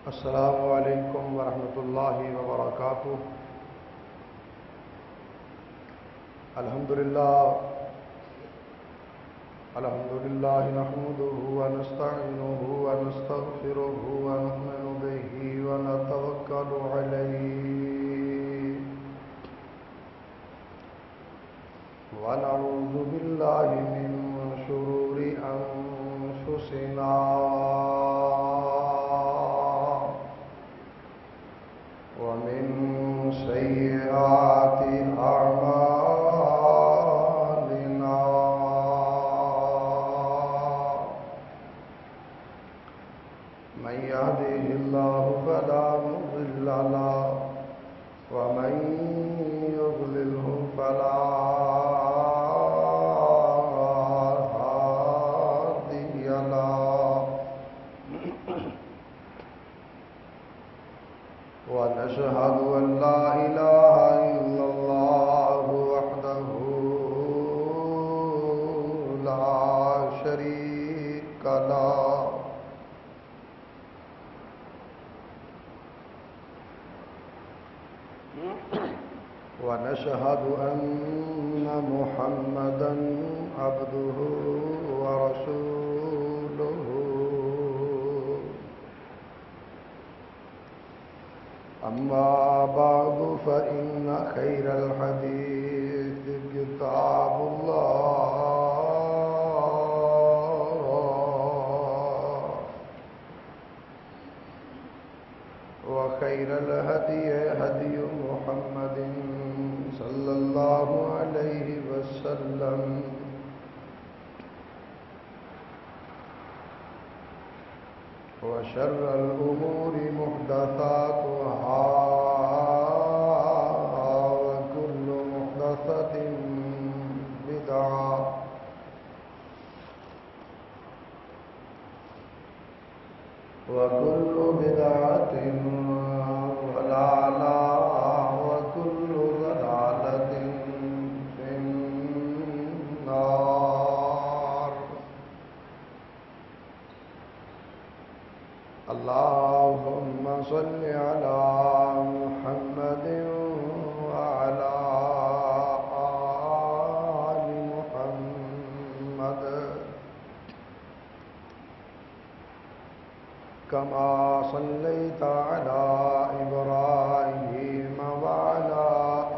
السلام علیکم ورحمۃ اللہ وبرکاتہ۔ الحمدللہ نحمده ونستعینه ونستغفره ونؤمن به ونتوکل علیہ ونعوذ باللہ من شرور انفسنا ومن سیئات اعمالنا من يهده الله فلا مضل له ومن يضلله فلا هادي له ونشهد أن لا إله إلا الله وحده لا شريك له ونشهد أن محمدًا عبده ورسوله أما بعد فإن خير الحديث كتاب الله وخير الهدي هدي محمد صلى الله عليه وسلم وشر الأمور محدثاتها وكل محدثة بدعة وكل بدعة ضلالة وكل ضلالة في النار اللهم صل على محمد وعلى آل محمد كما صليت على إبراهيم وعلى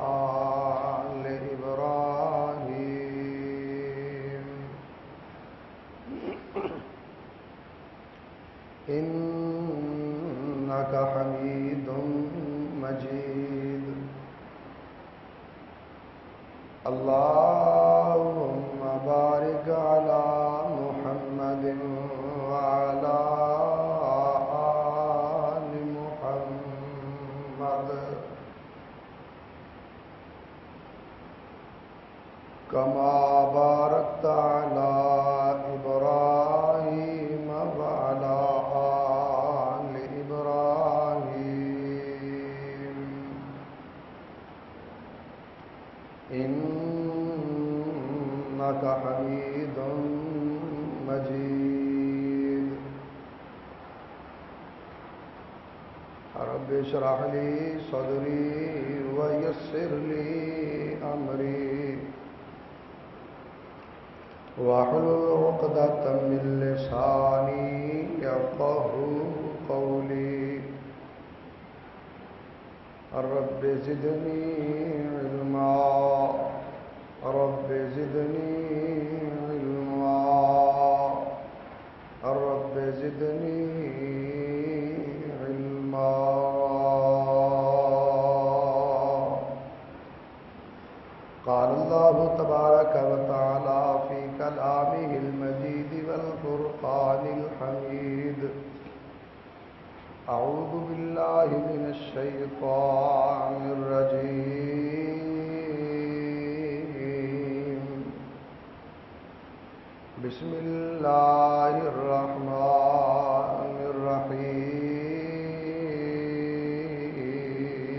آل إبراهيم إنك حميد مجيد اللهم بارك على محمد وعلى آل محمد كما باركت على إبراهيم وعلى آل إبراهيم إنك حميد مجيد رب اشرح لي صدري ويسر لي أمري واحلل عقدة من لساني يفقهوا قولي رب زدني علما رب زدني علما رب زدني علما قال الله تبارك وتعالى في كلامه المجيد والفرقان الحميد أعوذ بالله من الشيطان الرجيم بسم الله الرحمن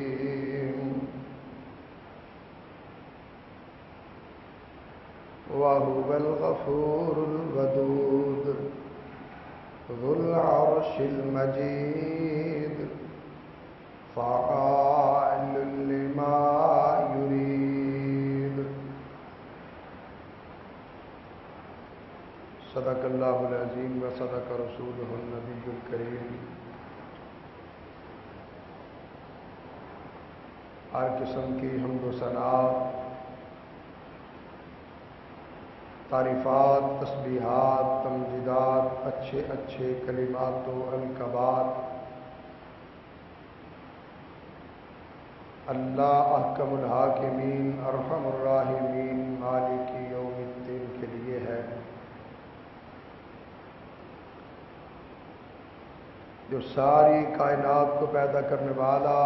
الرحيم وهو الغفور الودود ذو العرش المجيد فعال لما يريد صدق اللہ العظیم و صدق رسولہ النبی الکریم۔ ہر قسم کی حمد و ثنا، تعریفات، تسبیحات، تمجیدات، اچھے اچھے کلمات و القابات اللہ احکم الحاکمین ارحم الراحمین مالک یوم الدین کے لیے ہے، جو ساری کائنات کو پیدا کرنے والا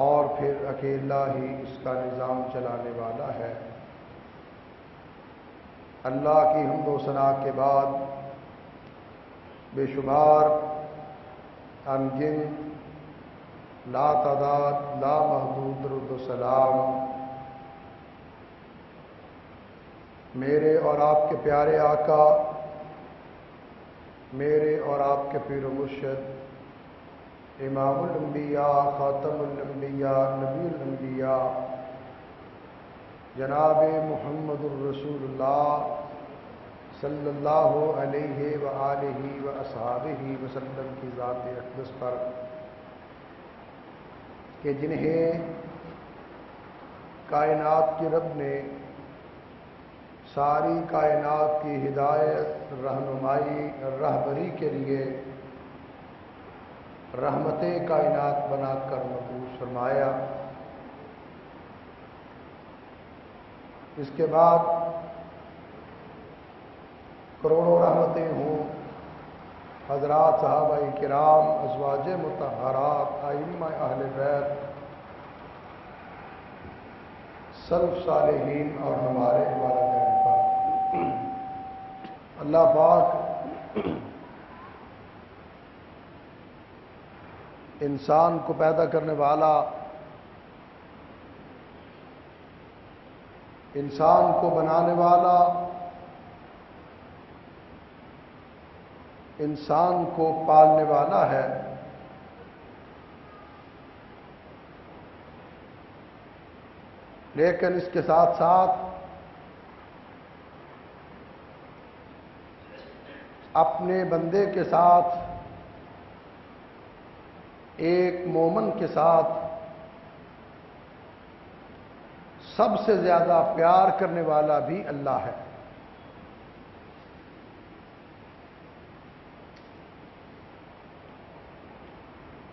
اور پھر اکیلا ہی اس کا نظام چلانے والا ہے۔ اللہ کی حمد و ثنا کے بعد بے شمار انگن لا تعداد لا محدود درود و سلام میرے اور آپ کے پیارے آقا، میرے اور آپ کے پیر و مرشد، امام الانبیاء، خاتم الانبیاء، نبی الانبیاء، جناب محمد الرسول اللہ صلی اللہ علیہ وآلہ واصحابہ وسلم کی ذات اقدس پر کہ جنہیں کائنات کے رب نے ساری کائنات کی ہدایت، رہنمائی، رہبری کے لیے رحمت کائنات بنا کر مبعوث فرمایا۔ اس کے بعد کروڑوں رحمتیں ہوں حضرات صحابہ کرام، ازواج مطہرات، ائمہ اہل بیت، سلف صالحین اور ہمارے والدین پر۔ اللہ پاک انسان کو پیدا کرنے والا، انسان کو بنانے والا، انسان کو پالنے والا ہے۔ لیکن اس کے ساتھ ساتھ اپنے بندے کے ساتھ، ایک مومن کے ساتھ سب سے زیادہ پیار کرنے والا بھی اللہ ہے۔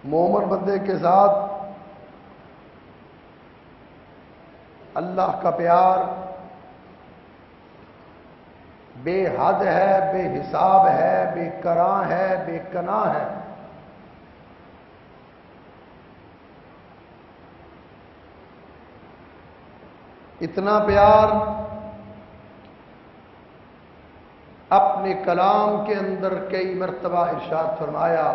مومن بندے کے ساتھ اللہ کا پیار بے حد ہے، بے حساب ہے، بے کراں ہے، بے کنا ہے۔ اتنا پیار اپنے کلام کے اندر کئی مرتبہ ارشاد فرمایا،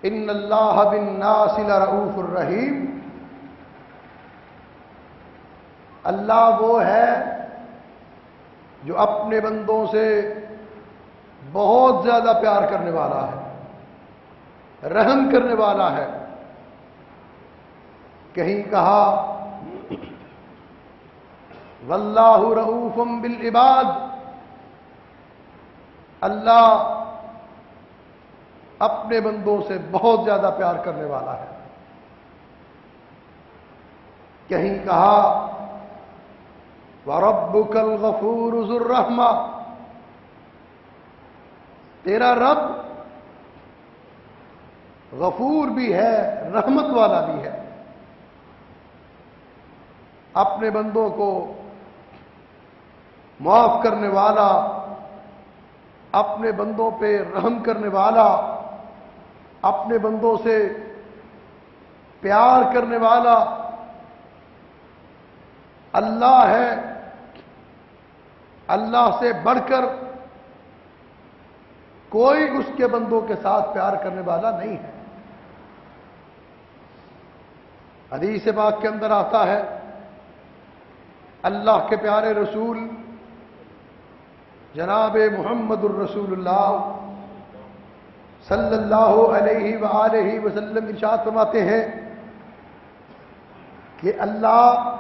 ان اللہ بالناس لرؤوف الرحیم۔ اللہ وہ ہے جو اپنے بندوں سے بہت زیادہ پیار کرنے والا ہے، رحم کرنے والا ہے۔ کہیں کہا واللہ رؤوف بالعباد، اللہ اپنے بندوں سے بہت زیادہ پیار کرنے والا ہے۔ کہیں کہا وَرَبُّكَ الْغَفُورُ ذُو الرَّحْمَةِ، تیرا رب غفور بھی ہے، رحمت والا بھی ہے، اپنے بندوں کو معاف کرنے والا، اپنے بندوں پہ رحم کرنے والا، اپنے بندوں سے پیار کرنے والا اللہ ہے۔ اللہ سے بڑھ کر کوئی اس کے بندوں کے ساتھ پیار کرنے والا نہیں ہے۔ حدیث پاک کے اندر آتا ہے، اللہ کے پیارے رسول جناب محمد الرسول اللہ صلی اللہ علیہ وآلہ وسلم ارشاد فرماتے ہیں کہ اللہ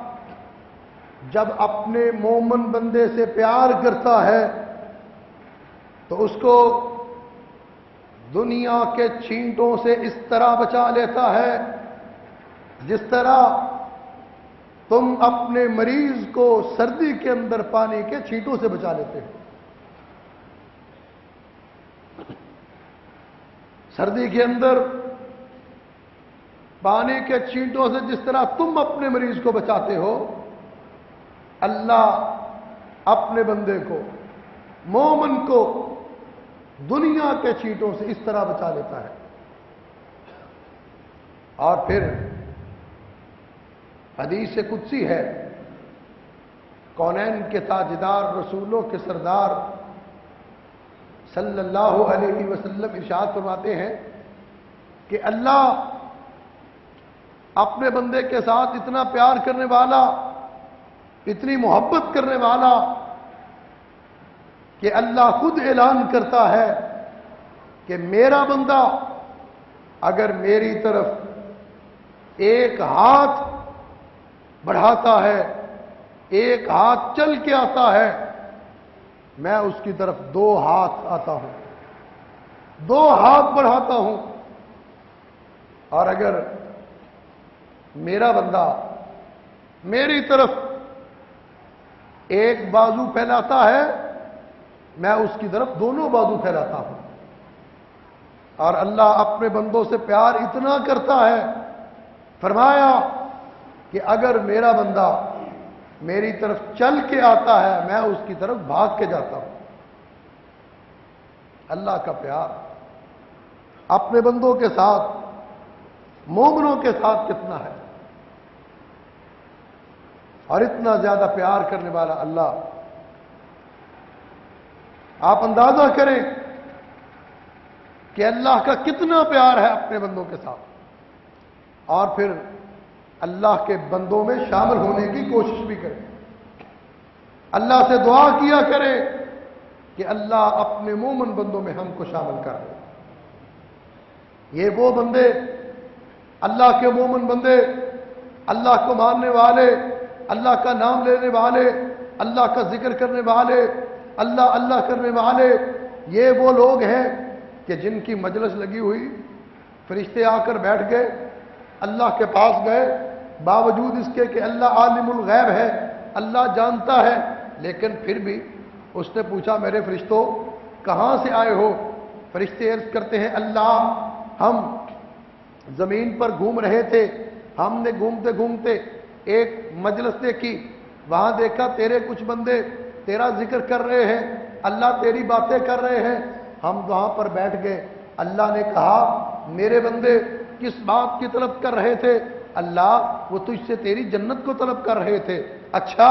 جب اپنے مومن بندے سے پیار کرتا ہے تو اس کو دنیا کے چھینٹوں سے اس طرح بچا لیتا ہے جس طرح تم اپنے مریض کو سردی کے اندر پانی کے چھینٹوں سے بچا لیتے ہو۔ سردی کے اندر پانی کے چھینٹوں سے جس طرح تم اپنے مریض کو بچاتے ہو، اللہ اپنے بندے کو، مومن کو دنیا کے چھینٹوں سے اس طرح بچا لیتا ہے۔ اور پھر حدیث قدسی ہے، کونین کے تاجدار، رسولوں کے سردار صلی اللہ علیہ وسلم ارشاد فرماتے ہیں کہ اللہ اپنے بندے کے ساتھ اتنا پیار کرنے والا، اتنی محبت کرنے والا کہ اللہ خود اعلان کرتا ہے کہ میرا بندہ اگر میری طرف ایک ہاتھ بڑھاتا ہے، ایک ہاتھ چل کے آتا ہے، میں اس کی طرف دو ہاتھ آتا ہوں، دو ہاتھ بڑھاتا ہوں۔ اور اگر میرا بندہ میری طرف ایک بازو پھیلاتا ہے، میں اس کی طرف دونوں بازو پھیلاتا ہوں۔ اور اللہ اپنے بندوں سے پیار اتنا کرتا ہے، فرمایا کہ اگر میرا بندہ میری طرف چل کے آتا ہے، میں اس کی طرف بھاگ کے جاتا ہوں۔ اللہ کا پیار اپنے بندوں کے ساتھ، مومنوں کے ساتھ کتنا ہے، اور اتنا زیادہ پیار کرنے والا اللہ۔ آپ اندازہ کریں کہ اللہ کا کتنا پیار ہے اپنے بندوں کے ساتھ، اور پھر اللہ کے بندوں میں شامل ہونے کی کوشش بھی کریں، اللہ سے دعا کیا کریں کہ اللہ اپنے مومن بندوں میں ہم کو شامل کر دے۔ یہ وہ بندے، اللہ کے مومن بندے، اللہ کو ماننے والے، اللہ کا نام لینے والے، اللہ کا ذکر کرنے والے، اللہ اللہ کرنے والے، یہ وہ لوگ ہیں کہ جن کی مجلس لگی ہوئی، فرشتے آ کر بیٹھ گئے، اللہ کے پاس گئے، باوجود اس کے کہ اللہ عالم الغیب ہے، اللہ جانتا ہے، لیکن پھر بھی اس نے پوچھا میرے فرشتوں کہاں سے آئے ہو؟ فرشتے عرض کرتے ہیں اللہ ہم زمین پر گھوم رہے تھے، ہم نے گھومتے گھومتے ایک مجلس دیکھی، وہاں دیکھا تیرے کچھ بندے تیرا ذکر کر رہے ہیں، اللہ تیری باتیں کر رہے ہیں، ہم وہاں پر بیٹھ گئے۔ اللہ نے کہا میرے بندے کس بات کی طلب کر رہے تھے؟ اللہ وہ تجھ سے تیری جنت کو طلب کر رہے تھے۔ اچھا،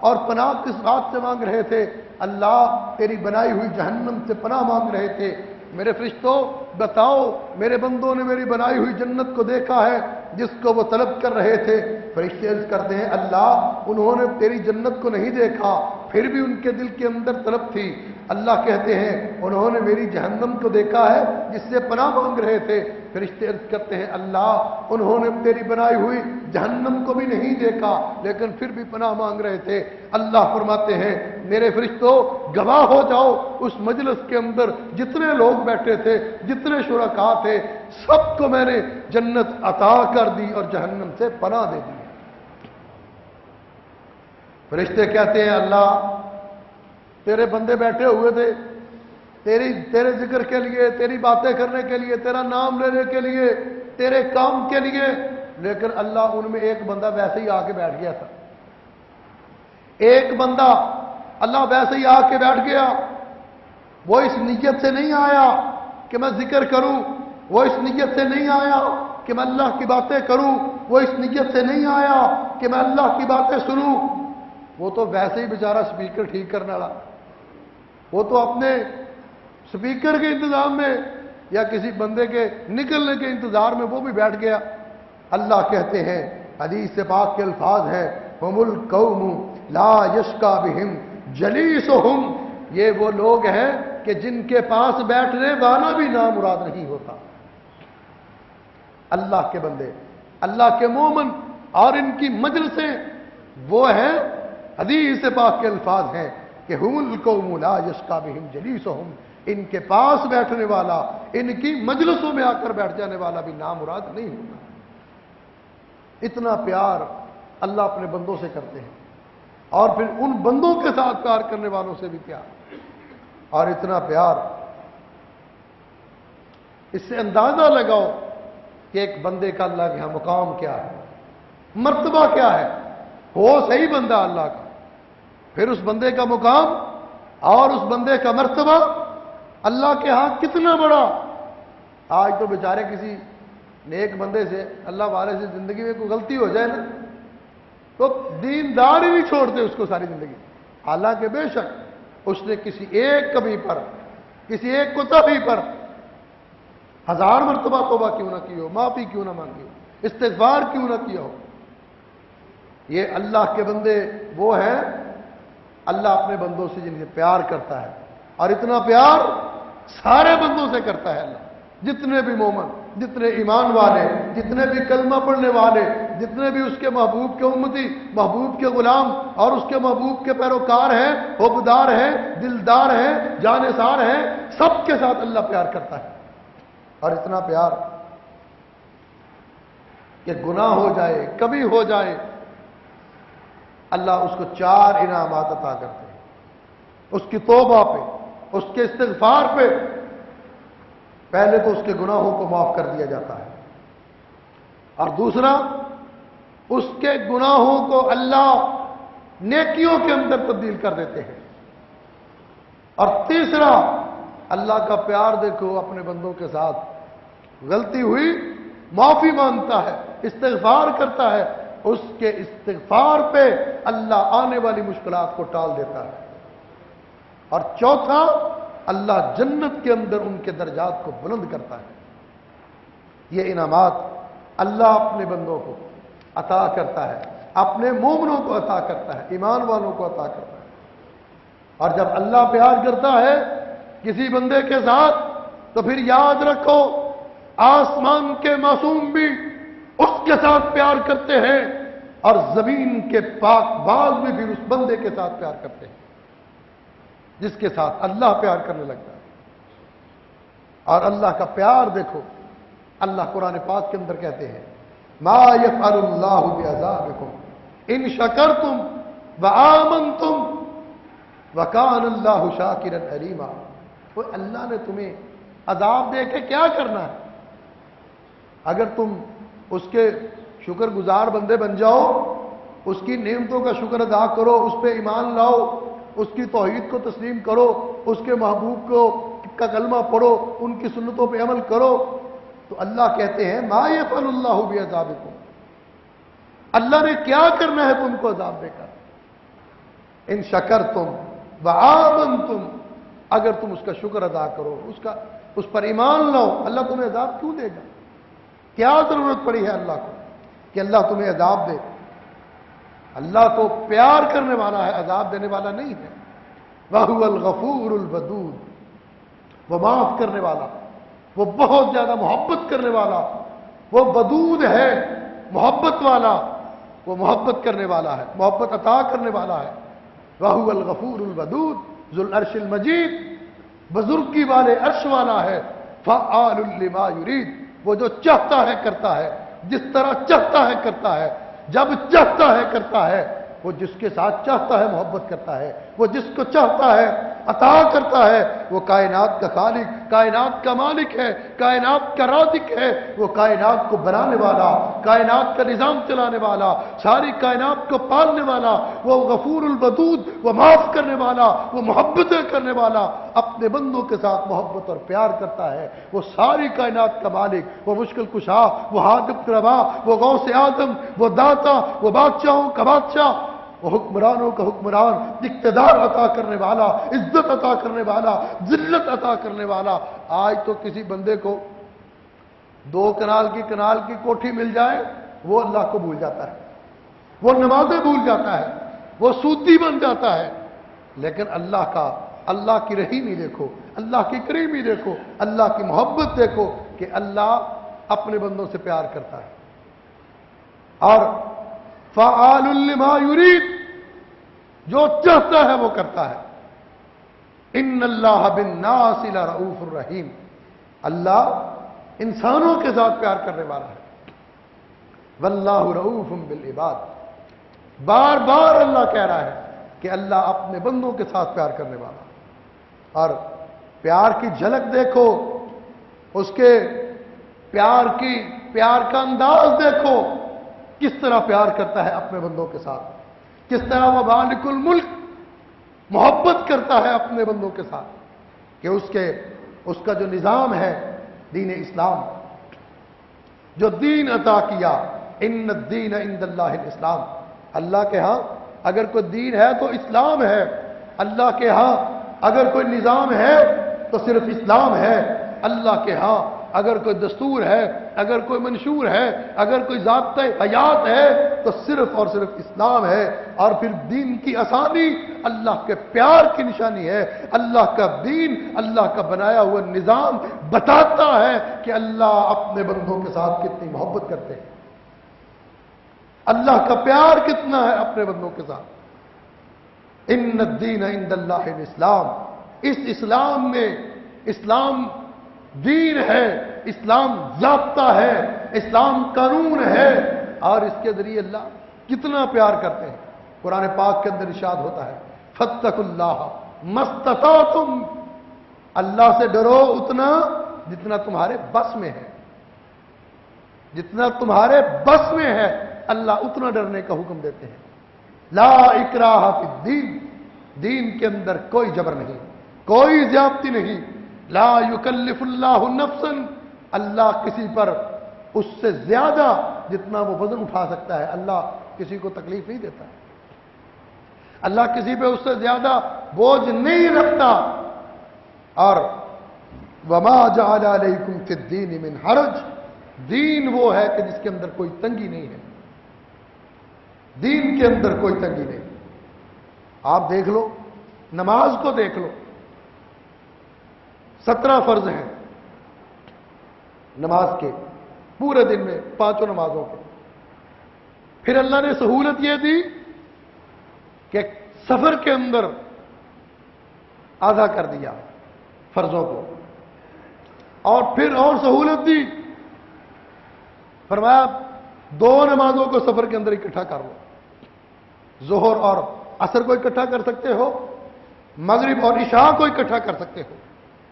اور پناہ کس بات سے مانگ رہے تھے؟ اللہ تیری بنائی ہوئی جہنم سے پناہ مانگ رہے تھے۔ میرے فرشتوں بتاؤ، میرے بندوں نے میری بنائی ہوئی جنت کو دیکھا ہے جس کو وہ طلب کر رہے تھے؟ فرشتے عرض کرتے ہیں اللہ انہوں نے تیری جنت کو نہیں دیکھا، پھر بھی ان کے دل کے اندر طلب تھی۔ اللہ کہتے ہیں انہوں نے میری جہنم کو دیکھا ہے جس سے پناہ مانگ رہے تھے۔ فرشتے عرض کرتے ہیں اللہ انہوں نے تیری بنائی ہوئی جہنم کو بھی نہیں دیکھا، لیکن پھر بھی پناہ مانگ رہے تھے۔ اللہ فرماتے ہیں میرے فرشتوں گواہ ہو جاؤ، اس مجلس کے اندر جتنے لوگ بیٹھے تھے، جتنے شرکاء تھے، سب کو میں نے جنت عطا کر دی اور جہنم سے پناہ دے دی۔ فرشتے کہتے ہیں اللہ تیرے بندے بیٹھے ہوئے تھے تیرے ذکر کے لیے، تیری باتیں کرنے کے لیے، تیرا نام لینے کے لیے، تیرے کام کے لیے، لیکن اللہ ان میں ایک بندہ ویسے ہی آ کے بیٹھ گیا تھا۔ ایک بندہ اللہ ویسے ہی آ کے بیٹھ گیا، وہ اس نیت سے نہیں آیا کہ میں ذکر کروں، وہ اس نیت سے نہیں آیا کہ میں اللہ کی باتیں کروں، وہ اس نیت سے نہیں آیا کہ میں اللہ کی باتیں سنوں۔ وہ تو ویسے ہی بیچارہ سپیکر ٹھیک کرنے والا، وہ تو اپنے سپیکر کے انتظام میں یا کسی بندے کے نکلنے کے انتظار میں وہ بھی بیٹھ گیا۔ اللہ کہتے ہیں حدیث پاک کے الفاظ ہیں ہم القوم لا یشقی بہم جلیسہم، یہ وہ لوگ ہیں کہ جن کے پاس بیٹھنے والا بھی نامراد نہیں ہوتا۔ اللہ کے بندے، اللہ کے مومن اور ان کی مجلسیں وہ ہیں، حدیث پاک کے الفاظ ہیں کہ ہم القوم لا یشقی بہم جلیسہم، ان کے پاس بیٹھنے والا، ان کی مجلسوں میں آ کر بیٹھ جانے والا بھی نامراد نہیں ہوتا۔ اتنا پیار اللہ اپنے بندوں سے کرتے ہیں، اور پھر ان بندوں کے ساتھ پیار کرنے والوں سے بھی پیار، اور اتنا پیار، اس سے اندازہ لگاؤ کہ ایک بندے کا اللہ کے یہاں مقام کیا ہے، مرتبہ کیا ہے۔ ہو صحیح بندہ اللہ کا، پھر اس بندے کا مقام اور اس بندے کا مرتبہ اللہ کے ہاں کتنا بڑا۔ آج تو بیچارے کسی نیک بندے سے، اللہ والے سے زندگی میں کوئی غلطی ہو جائے نا تو دیندار ہی نہیں چھوڑتے اس کو ساری زندگی، حالانکہ بے شک اس نے کسی ایک کمی پر، کسی ایک کوتاہی پر 1000 مرتبہ توبہ کیوں نہ کی ہو، معافی کیوں نہ مانگی ہو، استغفار کیوں نہ کیا ہو۔ یہ اللہ کے بندے وہ ہیں، اللہ اپنے بندوں سے جن سے پیار کرتا ہے، اور اتنا پیار سارے بندوں سے کرتا ہے اللہ، جتنے بھی مومن، جتنے ایمان والے، جتنے بھی کلمہ پڑھنے والے، جتنے بھی اس کے محبوب کے امتی، محبوب کے غلام اور اس کے محبوب کے پیروکار ہیں، حبدار ہیں، دلدار ہیں، جانثار ہیں، سب کے ساتھ اللہ پیار کرتا ہے۔ اور اتنا پیار کہ گناہ ہو جائے، کبھی ہو جائے، اللہ اس کو 4 انعامات عطا کرتے ہیں، اس کی توبہ پہ، اس کے استغفار پہ۔ پہلے تو اس کے گناہوں کو معاف کر دیا جاتا ہے، اور دوسرا اس کے گناہوں کو اللہ نیکیوں کے اندر تبدیل کر دیتے ہیں، اور تیسرا اللہ کا پیار دیکھو اپنے بندوں کے ساتھ، غلطی ہوئی معافی مانگتا ہے، استغفار کرتا ہے، اس کے استغفار پہ اللہ آنے والی مشکلات کو ٹال دیتا ہے، اور چوتھا اللہ جنت کے اندر ان کے درجات کو بلند کرتا ہے۔ یہ انعامات اللہ اپنے بندوں کو عطا کرتا ہے، اپنے مومنوں کو عطا کرتا ہے، ایمان والوں کو عطا کرتا ہے۔ اور جب اللہ پیار کرتا ہے کسی بندے کے ساتھ تو پھر یاد رکھو آسمان کے معصوم بھی اس کے ساتھ پیار کرتے ہیں، اور زمین کے پاک باز بھی پھر اس بندے کے ساتھ پیار کرتے ہیں جس کے ساتھ اللہ پیار کرنے لگتا ہے۔ اور اللہ کا پیار دیکھو، اللہ قرآن پاک کے اندر کہتے ہیں ما یفعل اللہ بعذابکم ان شکرتم وآمنتم وکان اللہ شاکرا علیما۔ وہ اللہ نے تمہیں عذاب دے کے کیا کرنا ہے؟ اگر تم اس کے شکر گزار بندے بن جاؤ، اس کی نعمتوں کا شکر ادا کرو، اس پہ ایمان لاؤ، اس کی توحید کو تسلیم کرو، اس کے محبوب کا کلمہ پڑھو، ان کی سنتوں پہ عمل کرو، تو اللہ کہتے ہیں ما یفعل اللہ بعذابکم، اللہ نے کیا کرنا ہے تم کو عذاب دے کر؟ ان شکرتم وآمنتم، اگر تم اس کا شکر ادا کرو، اس پر ایمان لاؤ، اللہ تمہیں عذاب کیوں دے گا؟ کیا ضرورت پڑی ہے اللہ کو کہ اللہ تمہیں عذاب دے؟ اللہ تو پیار کرنے والا ہے، عذاب دینے والا نہیں ہے۔ وَهُوَ الْغَفُورُ الْوَدُودُ، وہ معاف کرنے والا، وہ بہت زیادہ محبت کرنے والا، وہ ودود ہے، محبت والا، وہ محبت کرنے والا ہے، محبت عطا کرنے والا ہے۔ وَهُوَ الْغَفُورُ الْوَدُودُ ذُو الْعَرْشِ الْمَجِيدُ، بزرگی والے عرش والا ہے۔ فَعَّالٌ لِمَا يُرِيدُ، وہ جو چاہتا ہے کرتا ہے، جس طرح چاہتا ہے کرتا ہے، جب چاہتا ہے کرتا ہے، وہ جس کے ساتھ چاہتا ہے محبت کرتا ہے، وہ جس کو چاہتا ہے عطا کرتا ہے۔ وہ کائنات کا خالق، کائنات کا مالک ہے، کائنات کا رازق ہے، وہ کائنات کو بنانے والا، کائنات کا نظام چلانے والا، ساری کائنات کو پالنے والا، وہ غفور الودود، وہ معاف کرنے والا، وہ محبتیں کرنے والا، اپنے بندوں کے ساتھ محبت اور پیار کرتا ہے۔ وہ ساری کائنات کا مالک، وہ مشکل کشا، وہ حاجت روا، وہ غوث اعظم، وہ داتا، وہ بادشاہوں کا بادشاہ، وہ حکمرانوں کا حکمران، اقتدار عطا کرنے والا، عزت عطا کرنے والا، ذلت عطا کرنے والا۔ آج تو کسی بندے کو 2 کنال کی کوٹھی مل جائے، وہ اللہ کو بھول جاتا ہے، وہ نمازیں بھول جاتا ہے، وہ سودی بن جاتا ہے، لیکن اللہ کا اللہ کی رحیمی دیکھو، اللہ کی کریمی دیکھو، اللہ کی محبت دیکھو کہ اللہ اپنے بندوں سے پیار کرتا ہے۔ اور فعال لما یرید، جو چاہتا ہے وہ کرتا ہے۔ ان اللہ بالناس لرؤوف الرحیم، اللہ انسانوں کے ساتھ پیار کرنے والا ہے۔ واللہ رؤوف بالعباد، بار بار اللہ کہہ رہا ہے کہ اللہ اپنے بندوں کے ساتھ پیار کرنے والا ہے۔ اور پیار کی جھلک دیکھو، اس کے پیار کا انداز دیکھو، کس طرح پیار کرتا ہے اپنے بندوں کے ساتھ، کس طرح وہ مالک الملک محبت کرتا ہے اپنے بندوں کے ساتھ، کہ اس کا جو نظام ہے دین اسلام، جو دین عطا کیا، ان الدین عند اللہ الاسلام، اللہ کے ہاں اگر کوئی دین ہے تو اسلام ہے، اللہ کے ہاں اگر کوئی نظام ہے تو صرف اسلام ہے، اللہ کے ہاں اگر کوئی دستور ہے، اگر کوئی منشور ہے، اگر کوئی ضابطۂ حیات ہے تو صرف اور صرف اسلام ہے۔ اور پھر دین کی آسانی اللہ کے پیار کی نشانی ہے۔ اللہ کا دین، اللہ کا بنایا ہوا نظام بتاتا ہے کہ اللہ اپنے بندوں کے ساتھ کتنی محبت کرتے ہیں، اللہ کا پیار کتنا ہے اپنے بندوں کے ساتھ۔ ان الدین عند اللہ الاسلام، اس اسلام میں، اسلام دین ہے، اسلام ضابطہ ہے، اسلام قانون ہے، اور اس کے ذریعے اللہ کتنا پیار کرتے ہیں۔ قرآن پاک کے اندر ارشاد ہوتا ہے فاتقوا اللہ ما استطعتم، اللہ سے ڈرو اتنا جتنا تمہارے بس میں ہے، جتنا تمہارے بس میں ہے اللہ اتنا ڈرنے کا حکم دیتے ہیں۔ لا اکراہ فی الدین، دین کے اندر کوئی جبر نہیں، کوئی زیادتی نہیں۔ لا یکلف اللہ نفسا، اللہ کسی پر اس سے زیادہ جتنا وہ وزن اٹھا سکتا ہے، اللہ کسی کو تکلیف نہیں دیتا، اللہ کسی پہ اس سے زیادہ بوجھ نہیں رکھتا۔ اور وما جعل علیکم فی الدین من حرج، دین وہ ہے کہ جس کے اندر کوئی تنگی نہیں ہے، دین کے اندر کوئی تنگی نہیں۔ آپ دیکھ لو، نماز کو دیکھ لو، 17 فرض ہیں نماز کے، پورے دن میں 5 نمازوں کے۔ پھر اللہ نے سہولت یہ دی کہ سفر کے اندر آدھا کر دیا فرضوں کو، اور پھر اور سہولت دی، فرمایا 2 نمازوں کو سفر کے اندر اکٹھا کر لو، ظہر اور عصر کو اکٹھا کر سکتے ہو، مغرب اور عشاء کو اکٹھا کر سکتے ہو۔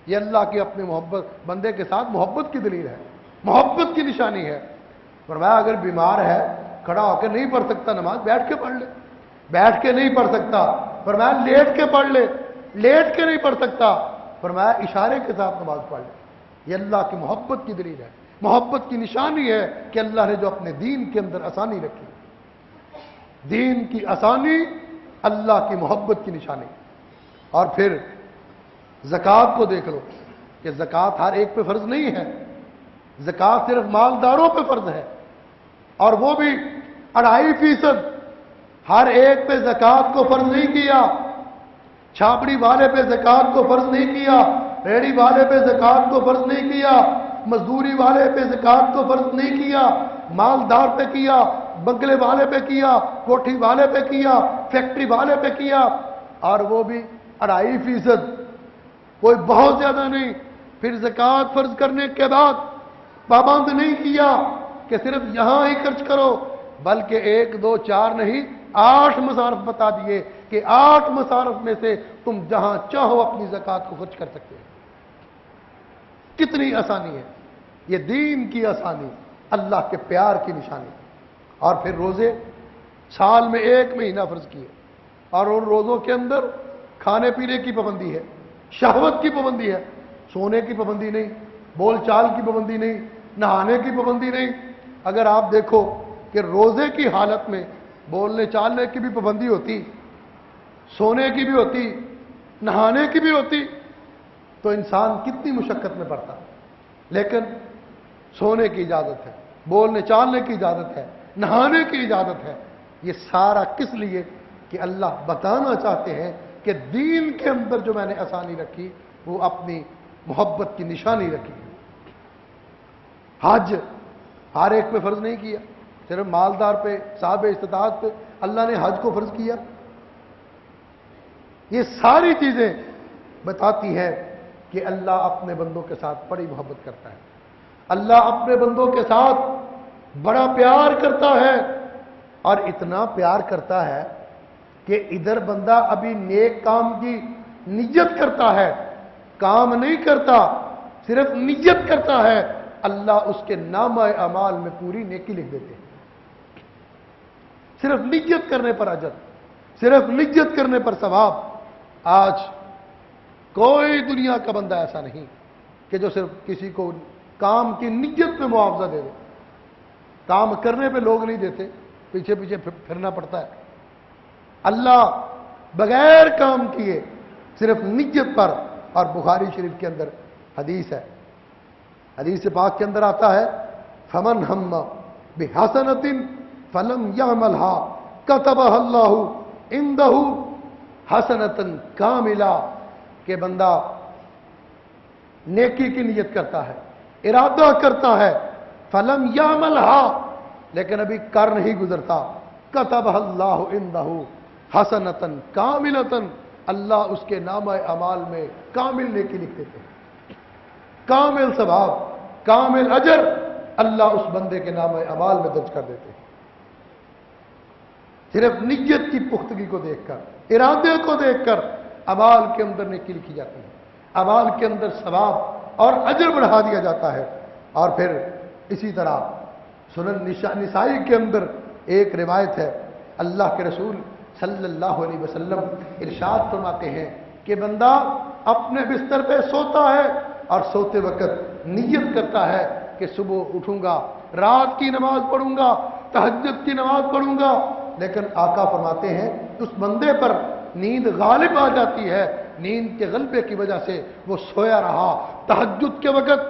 یہ اللہ کی اپنی محبت، بندے کے ساتھ محبت کی دلیل ہے، محبت کی نشانی ہے۔ فرمایا اگر بیمار ہے، کھڑا ہو کے نہیں پڑھ سکتا نماز، بیٹھ کے پڑھ لے، بیٹھ کے نہیں پڑھ سکتا، فرمایا لیٹ کے پڑھ لے، لیٹ کے نہیں پڑھ سکتا، فرمایا اشارے کے ساتھ نماز پڑھ لے۔ یہ اللہ کی محبت کی دلیل ہے، محبت کی نشانی ہے کہ اللہ نے جو اپنے دین کے اندر آسانی رکھی، دین کی آسانی اللہ کی محبت کی نشانی۔ اور پھر زکوٰۃ کو دیکھ لو کہ زکوٰۃ ہر ایک پہ فرض نہیں ہے، زکوٰۃ صرف مالداروں پہ فرض ہے، اور وہ بھی 2.5%۔ ہر ایک پہ زکوٰۃ کو فرض نہیں کیا، چھاپڑی والے پہ زکوٰۃ کو فرض نہیں کیا، ریڑھی والے پہ زکوٰۃ کو فرض نہیں کیا، مزدوری والے پہ زکوٰۃ کو فرض نہیں کیا، مالدار پہ کیا، بنگلے والے پہ کیا، کوٹھی والے پہ کیا، فیکٹری والے پہ کیا، اور وہ بھی 2.5%، کوئی بہت زیادہ نہیں۔ پھر زکوٰۃ فرض کرنے کے بعد پابند نہیں کیا کہ صرف یہاں ہی خرچ کرو، بلکہ 1 2 4 نہیں، 8 مصارف بتا دیے کہ 8 مصارف میں سے تم جہاں چاہو اپنی زکوٰۃ کو خرچ کر سکتے ہو۔ کتنی آسانی ہے، یہ دین کی آسانی، اللہ کے پیار کی نشانی۔ اور پھر روزے سال میں 1 مہینہ فرض کیے، اور ان روزوں کے اندر کھانے پینے کی پابندی ہے، شہوت کی پابندی ہے، سونے کی پابندی نہیں، بول چال کی پابندی نہیں، نہانے کی پابندی نہیں۔ اگر آپ دیکھو کہ روزے کی حالت میں بولنے چالنے کی بھی پابندی ہوتی، سونے کی بھی ہوتی، نہانے کی بھی ہوتی، تو انسان کتنی مشقت میں پڑتا۔ لیکن سونے کی اجازت ہے، بولنے چالنے کی اجازت ہے، نہانے کی اجازت ہے۔ یہ سارا کس لیے؟ کہ اللہ بتانا چاہتے ہیں کہ دین کے اندر جو میں نے آسانی رکھی وہ اپنی محبت کی نشانی رکھی. حج ہر ایک پہ فرض نہیں کیا، صرف مالدار پہ، صاحب استطاعت پہ اللہ نے حج کو فرض کیا. یہ ساری چیزیں بتاتی ہیں کہ اللہ اپنے بندوں کے ساتھ بڑی محبت کرتا ہے. اللہ اپنے بندوں کے ساتھ بڑا پیار کرتا ہے، اور اتنا پیار کرتا ہے کہ ادھر بندہ ابھی نیک کام کی نیت کرتا ہے، کام نہیں کرتا، صرف نیت کرتا ہے، اللہ اس کے نامہ اعمال میں پوری نیکی لکھ دیتے ہیں. صرف نیت کرنے پر اجر، صرف نیت کرنے پر ثواب. آج کوئی دنیا کا بندہ ایسا نہیں کہ جو صرف کسی کو کام کی نیت میں معاوضہ دے دے. کام کرنے پہ لوگ نہیں دیتے، پیچھے پیچھے پھرنا پڑتا ہے. اللہ بغیر کام کیے صرف نیت پر. اور بخاری شریف کے اندر حدیث ہے، حدیث پاک کے اندر آتا ہے فمن ہم بحسنۃ فلم یعملھا کتبہ اللہ عندہ حسنۃ کاملہ. کہ بندہ نیکی کی نیت کرتا ہے، ارادہ کرتا ہے، فلم یعملھا لیکن ابھی کر نہیں گزرتا، کتبہ اللہ عندہ حسنۃ کاملۃ اللہ اس کے نامہ اعمال میں کامل نیکی لکھ دیتے ہیں. کامل ثواب، کامل اجر اللہ اس بندے کے نامہ اعمال میں درج کر دیتے ہیں. صرف نیت کی پختگی کو دیکھ کر، ارادے کو دیکھ کر اعمال کے اندر نیکی لکھی جاتی ہے، اعمال کے اندر ثواب اور اجر بڑھا دیا جاتا ہے. اور پھر اسی طرح سنن نسائی کے اندر ایک روایت ہے، اللہ کے رسول صلی اللہ علیہ وسلم ارشاد فرماتے ہیں کہ بندہ اپنے بستر پہ سوتا ہے اور سوتے وقت نیت کرتا ہے کہ صبح اٹھوں گا، رات کی نماز پڑھوں گا، تہجد کی نماز پڑھوں گا. لیکن آقا فرماتے ہیں اس بندے پر نیند غالب آ جاتی ہے، نیند کے غلبے کی وجہ سے وہ سویا رہا، تہجد کے وقت